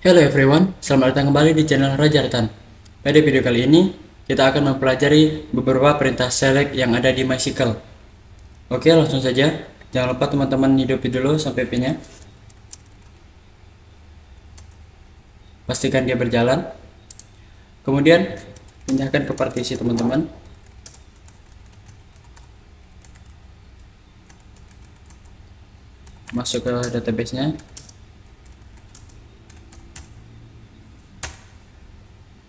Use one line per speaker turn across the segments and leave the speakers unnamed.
Hello everyone, selamat datang kembali di channel Raja Ratan. Pada video kali ini, kita akan mempelajari beberapa perintah select yang ada di MySQL. Oke, langsung saja. Jangan lupa teman-teman hidupi dulu sampai P-nya. Pastikan dia berjalan. Kemudian, pindahkan ke partisi teman-teman. Masuk ke database-nya.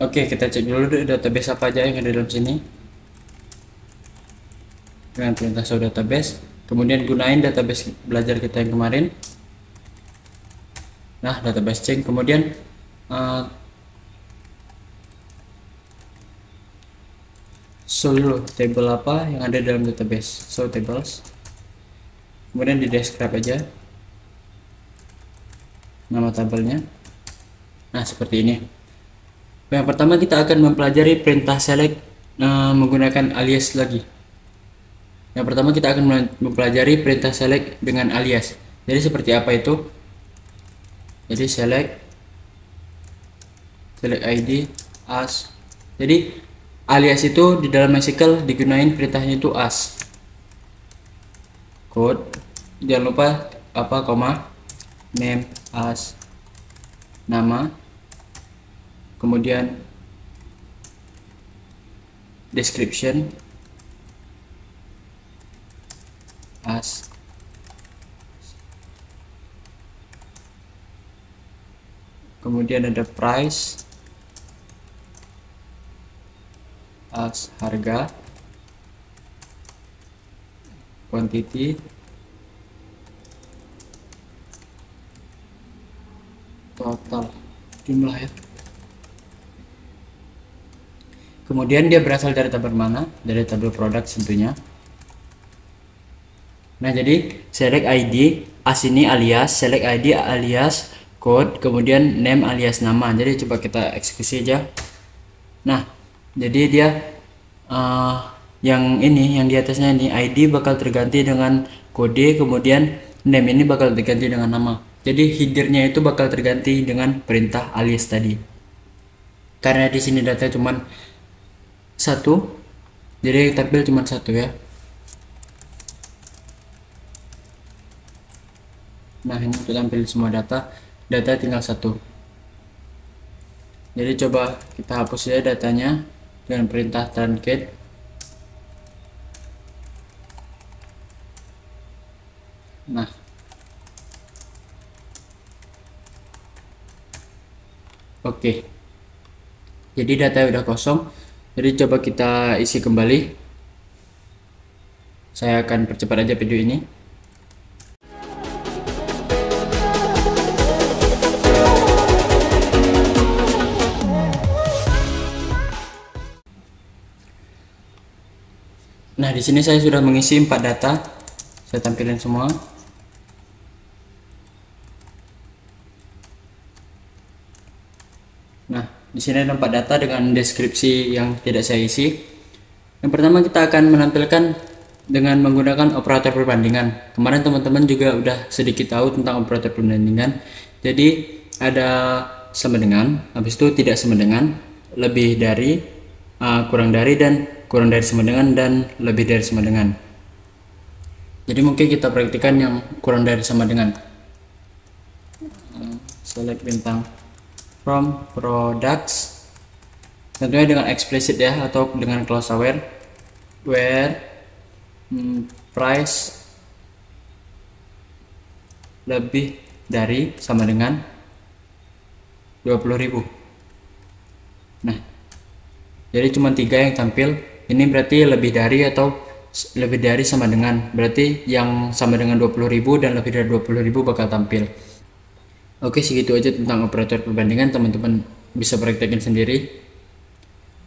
Oke, kita cek dulu database apa aja yang ada dalam sini. Dengan perintah show database. Kemudian gunain database belajar kita yang kemarin. Nah, database change. Kemudian show dulu table apa yang ada dalam database. Show tables. Kemudian di describe aja nama tabelnya. Nah, seperti ini. Yang pertama kita akan mempelajari perintah select menggunakan alias lagi. Yang pertama kita akan mempelajari perintah select dengan alias. Jadi seperti apa itu? Jadi select ID as. Jadi alias itu di dalam MySQL digunain perintahnya itu as. Code, jangan lupa apa koma, name as nama, kemudian description as, kemudian ada price as harga, quantity, total jumlah ya. Kemudian dia berasal dari tabel mana? Dari tabel produk tentunya. Nah, jadi select ID as ini alias, select ID alias code, kemudian name alias nama. Jadi coba kita eksekusi aja. Nah, jadi dia yang ini, yang di atasnya ini ID bakal terganti dengan kode, kemudian name ini bakal terganti dengan nama. Jadi headernya itu bakal terganti dengan perintah alias tadi. Karena di sini data cuman satu, jadi tampil cuma satu ya. Nah, ini untuk tampil semua data tinggal satu. Jadi coba kita hapus ya datanya dengan perintah truncate. Nah, oke. Jadi data udah kosong. Jadi coba kita isi kembali. Saya akan percepat aja video ini. Nah, di sini saya sudah mengisi 4 data. Saya tampilin semua. Nah, di sini ada 4 data dengan deskripsi yang tidak saya isi. Yang pertama kita akan menampilkan dengan menggunakan operator perbandingan. Kemarin teman-teman juga udah sedikit tahu tentang operator perbandingan. Jadi ada sama dengan, habis itu tidak sama dengan, lebih dari, kurang dari, dan kurang dari sama dengan, dan lebih dari sama dengan. Jadi mungkin kita praktikan yang kurang dari sama dengan. Select bintang from products, tentunya dengan explicit ya, atau dengan clause aware, where price lebih dari sama dengan 20.000. Nah, jadi cuma 3 yang tampil. Ini berarti lebih dari atau lebih dari sama dengan, berarti yang sama dengan 20.000 dan lebih dari 20.000 bakal tampil. Oke, segitu aja tentang operator perbandingan, teman-teman bisa praktekin sendiri.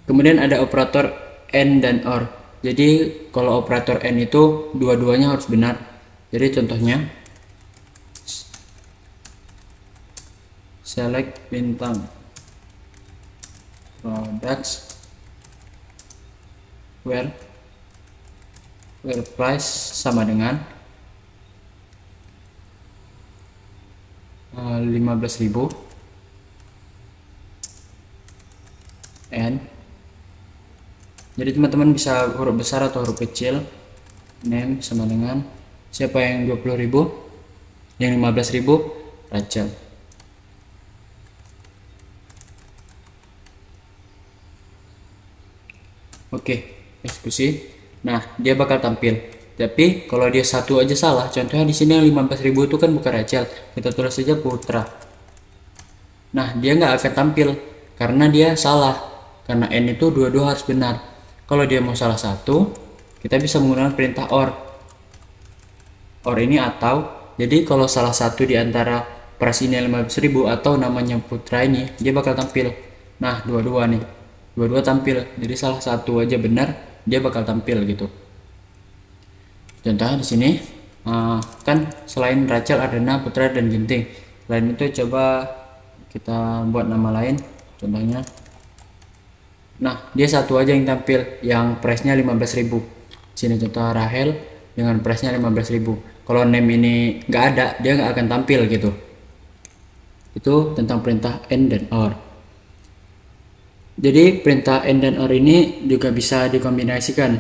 Kemudian ada operator AND dan OR. Jadi kalau operator AND itu dua-duanya harus benar. Jadi contohnya select bintang products where price sama dengan 15.000 Jadi teman-teman bisa huruf besar atau huruf kecil. Name sama dengan siapa yang 20.000, yang 15.000, Rachel. Oke, eksekusi. Nah, dia bakal tampil. Tapi kalau dia satu aja salah, contohnya di sini yang 15.000 itu kan bukan Rachel, kita tulis saja Putra. Nah, dia nggak akan tampil karena dia salah. Karena n itu dua-dua harus benar. Kalau dia mau salah satu, kita bisa menggunakan perintah OR. OR ini atau, jadi kalau salah satu di antara pras ini 15.000 atau namanya Putra ini, dia bakal tampil. Nah, dua-dua nih, dua-dua tampil. Jadi salah satu aja benar, dia bakal tampil gitu. Contohnya di sini, kan selain Rachel, Ardana, Putra, dan Ginting. Selain itu coba kita buat nama lain, contohnya. Nah, dia satu aja yang tampil, yang price-nya 15.000. Sini contoh Rahel dengan price-nya 15.000. Kalau name ini nggak ada, dia nggak akan tampil gitu. Itu tentang perintah AND dan OR. Jadi perintah AND dan OR ini juga bisa dikombinasikan.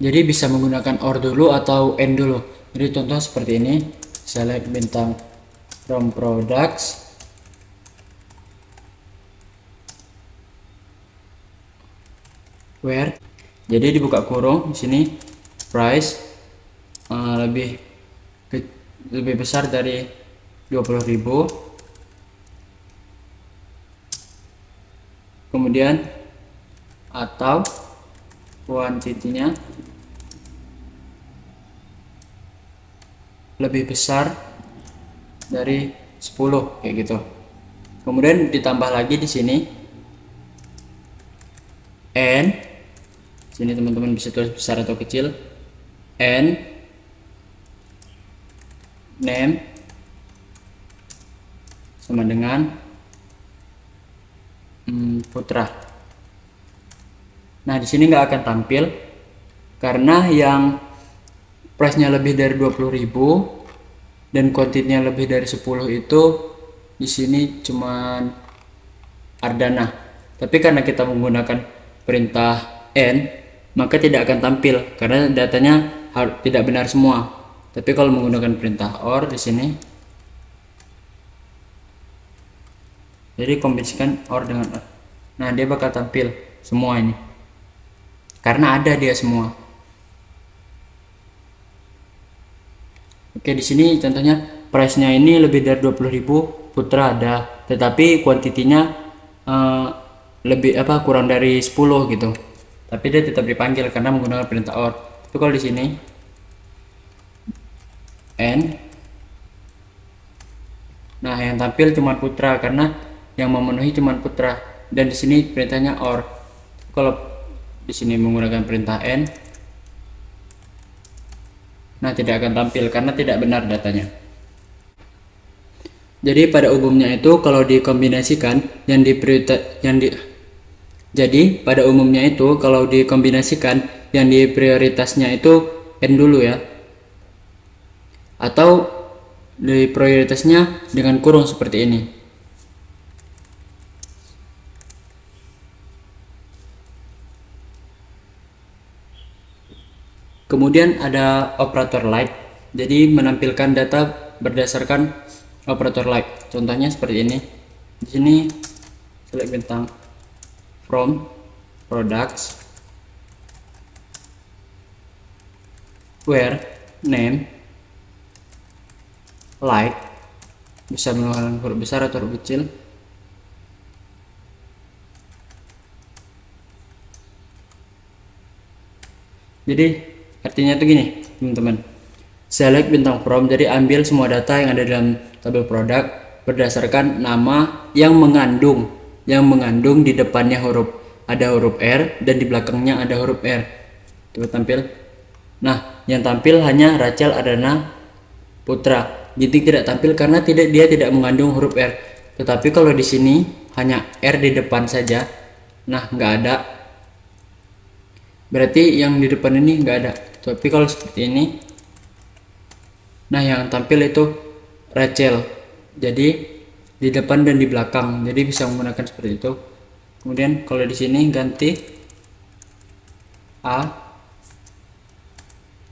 Jadi bisa menggunakan OR dulu atau AND dulu. Jadi contoh seperti ini, select bintang from products, where, jadi dibuka kurung di sini price lebih besar dari 20.000, kemudian atau kuantitinya lebih besar dari 10 kayak gitu. Kemudian ditambah lagi di sini n, sini teman-teman bisa tulis besar atau kecil, n name sama dengan Putra. Nah, di sini nggak akan tampil karena yang price-nya lebih dari 20.000 dan kuantitinya lebih dari 10 itu di sini cuman Ardana. Tapi karena kita menggunakan perintah n, maka tidak akan tampil karena datanya tidak benar semua. Tapi kalau menggunakan perintah OR di sini, jadi kombinasikan OR dengan OR. Nah, dia bakal tampil semua ini karena ada dia semua. Oke, di sini contohnya price-nya ini lebih dari 20.000, Putra ada, tetapi kuantitinya lebih kurang dari 10 gitu. Tapi dia tetap dipanggil karena menggunakan perintah OR. Itu kalau di sini n, nah yang tampil cuma Putra karena yang memenuhi cuma Putra, dan di sini perintahnya OR. Kalau di sini menggunakan perintah n, nah tidak akan tampil karena tidak benar datanya. Jadi pada umumnya itu kalau dikombinasikan yang di prioritasnya itu n dulu ya, atau di prioritasnya dengan kurung seperti ini. Kemudian ada operator like, jadi menampilkan data berdasarkan operator like. Contohnya seperti ini. Di sini select bintang from products, where name like, bisa menggunakan huruf besar atau huruf kecil. Jadi artinya itu gini teman-teman, select bintang from, jadi ambil semua data yang ada dalam tabel produk berdasarkan nama yang mengandung di depannya ada huruf R dan di belakangnya ada huruf R. Coba tampil. Nah, yang tampil hanya Rachel, Ardana, Putra. Jadi tidak tampil karena dia tidak mengandung huruf R. Tetapi kalau di sini hanya R di depan saja, nah nggak ada, berarti yang di depan ini nggak ada. Tapi kalau seperti ini, nah yang tampil itu Rachel, jadi di depan dan di belakang, jadi bisa menggunakan seperti itu. Kemudian kalau di sini ganti A.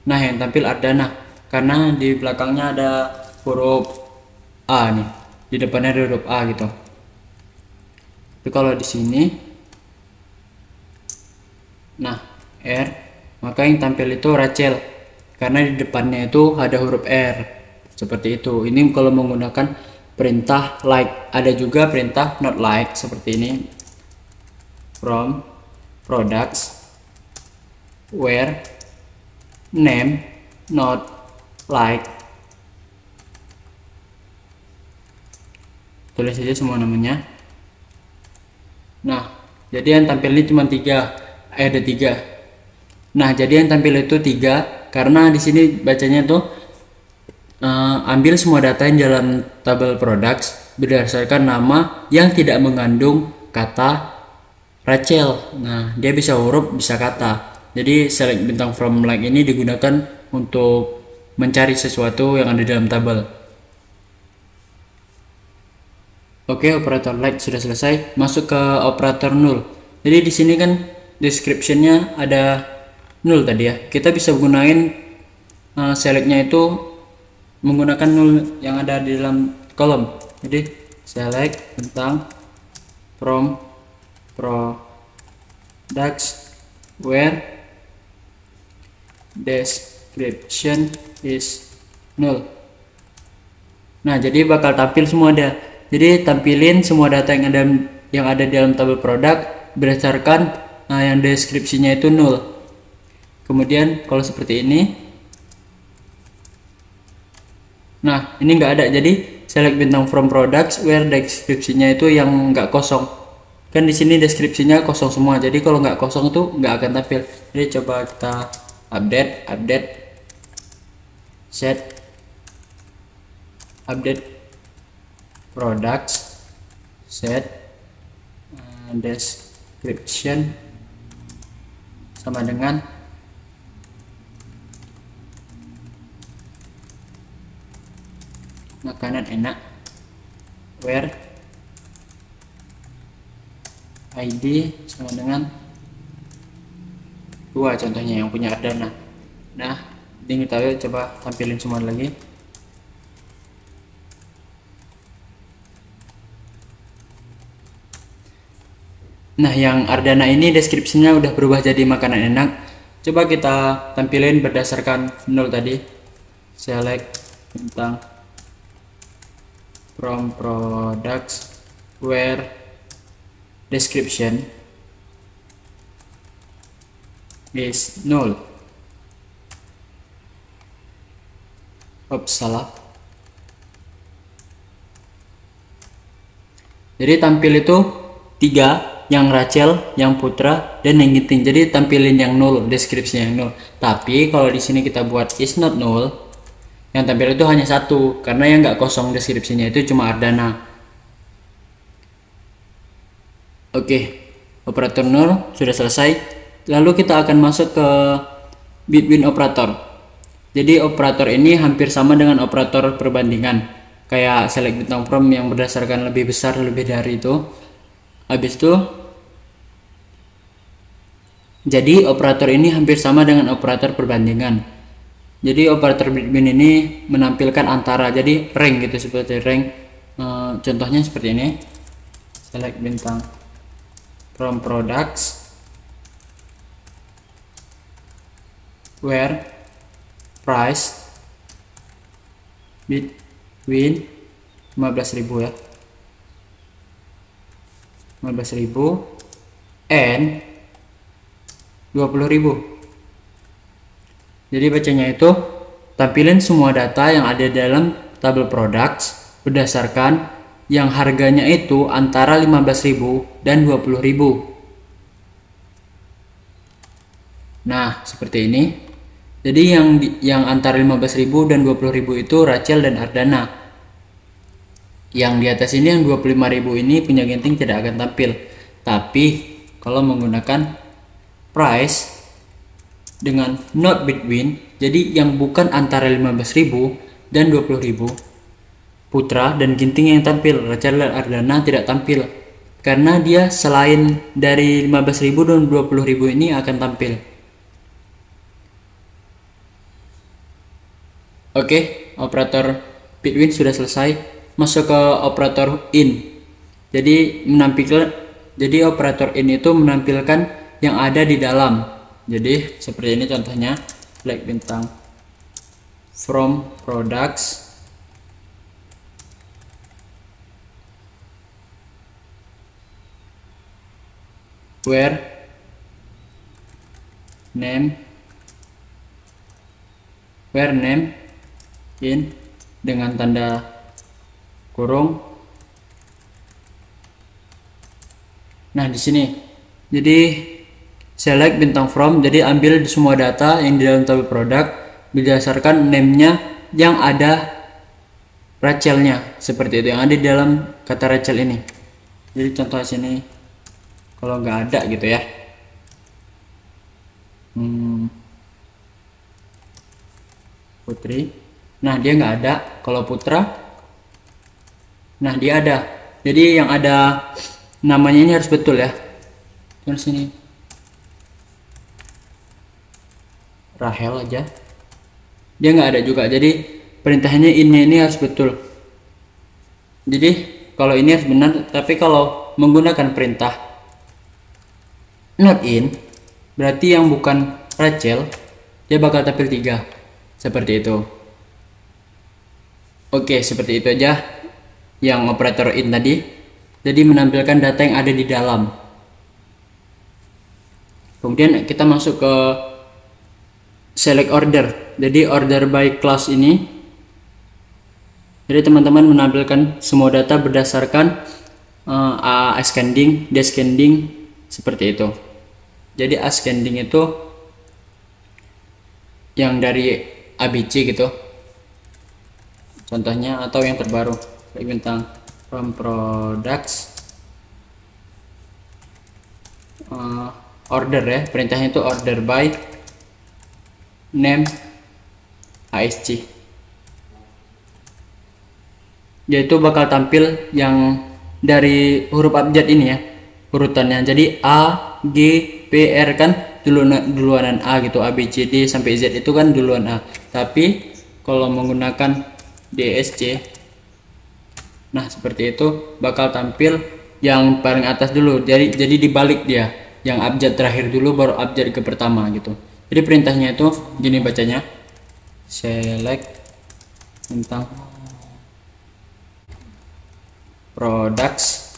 Nah, yang tampil Ardana karena di belakangnya ada huruf A nih, di depannya ada huruf A gitu. Tapi kalau di sini, nah R, maka yang tampil itu Rachel karena di depannya itu ada huruf R. Seperti itu. Ini kalau menggunakan perintah like. Ada juga perintah not like seperti ini. From products where name not like. Tulis saja semua namanya. Nah, jadi yang tampil ini cuma ada tiga. Nah, jadi yang tampil itu 3 karena di sini bacanya tuh ambil semua data yang dalam tabel products berdasarkan nama yang tidak mengandung kata Rachel. Nah, dia bisa huruf, bisa kata. Jadi select bintang from like ini digunakan untuk mencari sesuatu yang ada dalam tabel. Oke, operator like sudah selesai. Masuk ke operator null. Jadi di sini kan description-nya ada null tadi ya. Kita bisa gunain select-nya itu menggunakan null yang ada di dalam kolom. Jadi select bintang from products where description is null. Nah, jadi bakal tampil semua ada. Jadi tampilin semua data yang ada di dalam tabel produk berdasarkan yang deskripsinya itu null. Kemudian kalau seperti ini, nah ini nggak ada. Jadi select bintang from products where deskripsinya itu yang nggak kosong. Kan di sini deskripsinya kosong semua. Jadi kalau nggak kosong tuh nggak akan tampil. Jadi coba kita update set update products set description sama dengan makanan enak where ID sama dengan 2 contohnya yang punya Ardana. Nah, ini kita coba tampilin semua lagi. Nah, yang Ardana ini deskripsinya udah berubah jadi makanan enak. Coba kita tampilin berdasarkan null tadi. Select bintang from products where description is null. Oops, salah. Jadi tampil itu 3, yang Rachel, yang Putra, dan yang Ginting. Jadi tampilin yang null, deskripsinya yang null. Tapi kalau di sini kita buat is not null, yang tampil itu hanya 1 karena yang nggak kosong deskripsinya itu cuma Ardana. Oke, operator null sudah selesai. Lalu kita akan masuk ke between operator. Jadi operator ini hampir sama dengan operator perbandingan, kayak select bintang from yang berdasarkan lebih besar lebih dari itu. Habis itu, jadi operator ini hampir sama dengan operator perbandingan. Jadi operator between ini menampilkan antara, jadi rank gitu, seperti rank. Contohnya seperti ini. Select bintang from products where price between 15.000 ya. 15.000 and 20.000. Jadi bacanya itu tampilin semua data yang ada dalam tabel products berdasarkan yang harganya itu antara 15.000 dan 20.000. Nah, seperti ini. Jadi yang antara 15.000 dan 20.000 itu Rachel dan Ardana. Yang di atas ini yang 25.000 ini punya Ginting tidak akan tampil. Tapi kalau menggunakan price dengan not between, jadi yang bukan antara 15.000 dan 20.000, Putra dan Ginting yang tampil, Rachel dan Ardana tidak tampil. Karena dia selain dari 15.000 dan 20.000 ini akan tampil. Oke, operator Bitwin sudah selesai. Masuk ke operator in. Jadi operator in itu menampilkan yang ada di dalam. Jadi seperti ini contohnya, flag bintang from products where name in dengan tanda kurung. Nah, di sini jadi select bintang from, jadi ambil semua data yang di dalam tabel produk berdasarkan name-nya yang ada Rachelnya, seperti itu, yang ada di dalam kata Rachel ini. Jadi contoh sini kalau nggak ada gitu ya, Putri, nah dia nggak ada. Kalau Putra, nah dia ada. Jadi yang ada namanya ini harus betul ya. Terus ini Rahel aja, dia nggak ada juga. Jadi perintahnya ini harus betul. Jadi kalau ini harus benar, tapi kalau menggunakan perintah not in, berarti yang bukan Rachel dia bakal tampil 3 seperti itu. Oke, seperti itu aja yang operator in tadi. Jadi menampilkan data yang ada di dalam. Kemudian kita masuk ke select order. Jadi order by class ini, jadi teman-teman menampilkan semua data berdasarkan ascending, descending, seperti itu. Jadi ascending itu yang dari ABC gitu contohnya, atau yang terbaru bintang from products order ya, perintahnya itu order by name ASC, yaitu bakal tampil yang dari huruf abjad ini ya, urutannya. Jadi A, G, P, R kan duluanan A gitu, A, B, C, D sampai Z itu kan duluan A. Tapi kalau menggunakan DSC, nah seperti itu bakal tampil yang paling atas dulu. Jadi dibalik dia, yang abjad terakhir dulu baru abjad ke pertama gitu. Jadi perintahnya itu gini bacanya, select tentang products,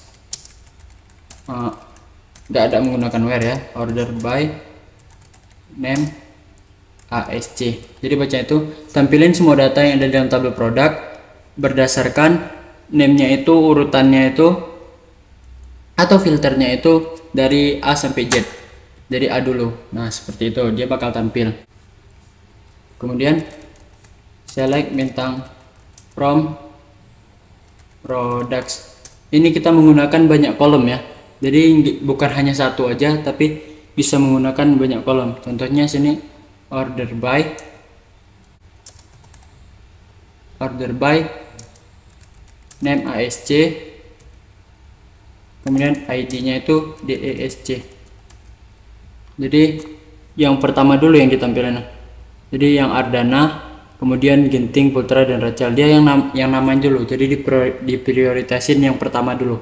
nggak ada menggunakan where ya, order by name ASC. Jadi baca itu tampilin semua data yang ada dalam tabel produk berdasarkan name-nya itu, urutannya itu atau filternya itu dari A sampai Z. Jadi A dulu. Nah, seperti itu dia bakal tampil. Kemudian select bintang from products. Ini kita menggunakan banyak kolom ya. Jadi bukan hanya satu aja, tapi bisa menggunakan banyak kolom. Contohnya sini order by name ASC, kemudian ID-nya itu DESC. Jadi yang pertama dulu yang ditampilkan. Jadi yang Ardana, kemudian Ginting, Putra dan Rachel, dia yang namanya dulu. Jadi diprioritasin yang pertama dulu.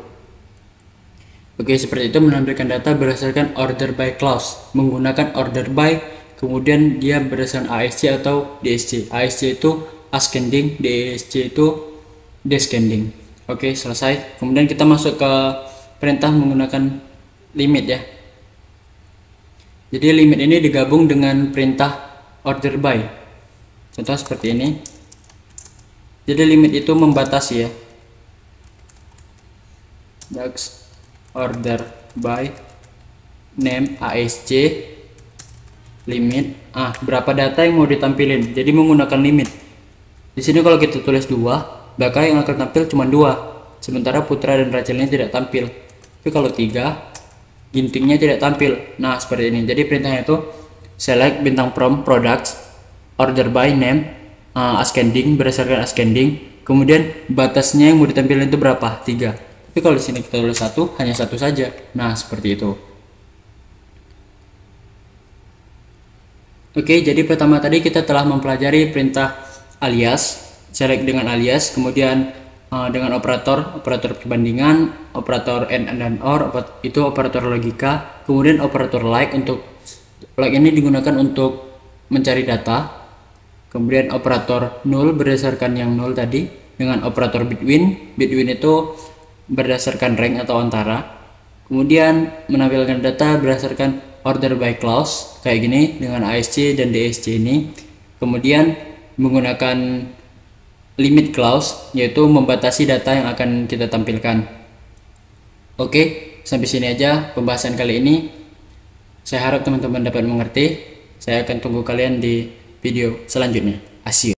Oke, seperti itu menampilkan data berdasarkan order by clause, menggunakan order by, kemudian dia berdasarkan ASC atau DSC. ASC itu ascending, DSC itu descending. Oke, selesai. Kemudian kita masuk ke perintah menggunakan limit ya. Jadi limit ini digabung dengan perintah order by. Contoh seperti ini. Jadi limit itu membatasi ya. Order by name ASC limit berapa data yang mau ditampilin. Jadi menggunakan limit. Di sini kalau kita tulis 2, maka yang akan tampil cuma 2. Sementara Putra dan Rachelnya tidak tampil. Tapi kalau 3, Gintingnya tidak tampil. Nah, seperti ini. Jadi perintahnya itu select bintang from products order by name ascending, berdasarkan ascending. Kemudian batasnya yang mau ditampilkan itu berapa? 3. Tapi kalau di sini kita tulis 1, hanya 1 saja. Nah, seperti itu. Oke, jadi pertama tadi kita telah mempelajari perintah alias, select dengan alias, kemudian dengan operator perbandingan, operator and dan or, itu operator logika, kemudian operator like. Untuk like ini digunakan untuk mencari data, kemudian operator null berdasarkan yang null tadi, dengan operator between itu berdasarkan rank atau antara, kemudian menampilkan data berdasarkan order by clause kayak gini dengan ASC dan DSC ini, kemudian menggunakan limit clause yaitu membatasi data yang akan kita tampilkan. Oke, sampai sini aja pembahasan kali ini. Saya harap teman-teman dapat mengerti. Saya akan tunggu kalian di video selanjutnya. Asyik.